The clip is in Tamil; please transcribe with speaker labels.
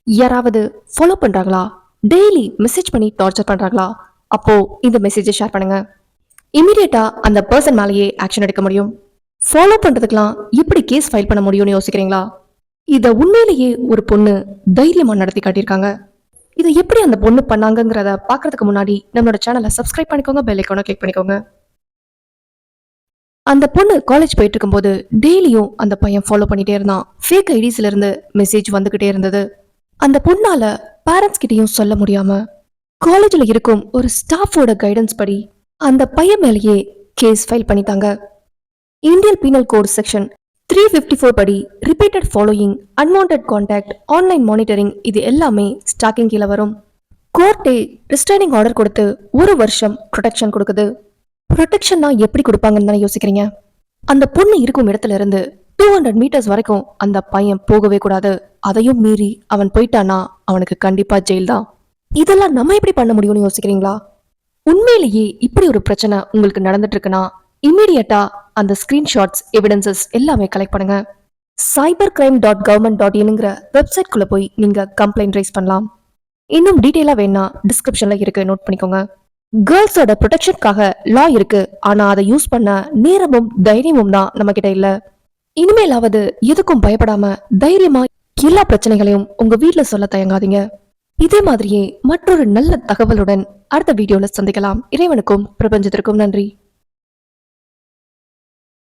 Speaker 1: யாராவது ஃபாலோ பண்றாங்களா, டெய்லி மெசேஜ் பண்ணி டார்ச்சர் பண்றாங்களா, அப்போ இந்த மெசேஜை ஷேர் பண்ணுங்க. இமீடியட்டா அந்த பர்சன் மேலேயே ஆக்ஷன் எடுக்க முடியும். ஃபாலோ பண்றதுக்கெல்லாம் எப்படி கேஸ் ஃபைல் பண்ண முடியும்னு யோசிக்கிறீங்களா? இத உண்மையிலேயே ஒரு பொண்ணு தைரியமா நடத்தி காட்டியிருக்காங்க. இதை எப்படி அந்த பொண்ணு பண்ணாங்கங்கிறத பாக்குறதுக்கு முன்னாடி நம்மளோட சேனலை சப்ஸ்கிரைப் பண்ணிக்கோங்க, பெல் ஐக்கானை கிளிக் பண்ணிக்கோங்க. அந்த பொண்ணு காலேஜ் போயிட்டு இருக்கும்போது டெய்லியும் அந்த பையன் ஃபாலோ பண்ணிட்டே இருந்தான். ஃபேக் ஐடிஸ்ல இருந்து மெசேஜ் வந்துகிட்டே இருந்தது. அந்த பொண்ணால பேரண்ட்ஸ் கிட்டயும் சொல்ல முடியாம காலேஜ்ல இருக்கும் ஒரு ஸ்டாஃபோட கைடன்ஸ் படி அந்த பையன் மேலேயே கேஸ் ஃபைல் பண்ணிட்டாங்க. இந்தியன் பீனல் கோட் செக்ஷன் 354 படி repeated following, unwanted contact, online monitoring இது எல்லாமே ஸ்டாக்கிங் கீழே வரும். கோர்ட்டே ரிஸ்ட்ரைனிங் ஆர்டர் கொடுத்து 1 வருஷம் ப்ரொடெக்ஷன் கொடுக்குது. ப்ரொடெக்ஷன்னா எப்படி கொடுப்பாங்கன்னு தானே யோசிக்கிறீங்க? அந்த பொண்ணு இருக்கும் இடத்துல இருந்து 200 மீட்டர்ஸ் வரைக்கும் அந்த பையன் போகவே கூடாது. அதையும் மீறி அவன் போயிட்டானா அவனுக்கு கண்டிப்பா ஜெயில் தான். இதெல்லாம் நம்ம எப்படி பண்ண முடியும்னு யோசிக்கிறீங்களா? உண்மையிலேயே இப்படி ஒரு பிரச்சனை உங்களுக்கு நடந்துட்டு இருக்குன்னா இமீடியட்டா அந்த ஸ்கிரீன்ஷாட்ஸ், எவிடன்சஸ் எல்லாமே கலெக்ட் பண்ணுங்க. cybercrime.government.in வெப்சைட் குள்ள போய் நீங்க கம்ப்ளைண்ட் ரைஸ் பண்ணலாம். இன்னும் டீடைலா வேணா டிஸ்கிரிப்ஷன்ல இருக்கு, நோட் பண்ணிக்கோங்க. கேர்ள்ஸோட ப்ரொடெக்ஷனுக்காக லா இருக்கு, ஆனா அதை யூஸ் பண்ண நேரமும் தைரியமும் தான் நம்ம கிட்ட இல்ல. இனிமேலாவது எதுக்கும் பயப்படாம தைரியமா எல்லா பிரச்சனைகளையும் உங்க வீட்ல சொல்ல தயங்காதீங்க. இதே மாதிரியே மற்றொரு நல்ல தகவலுடன் அடுத்த வீடியோல சந்திக்கலாம். இறைவனுக்கும் பிரபஞ்சத்திற்கும் நன்றி.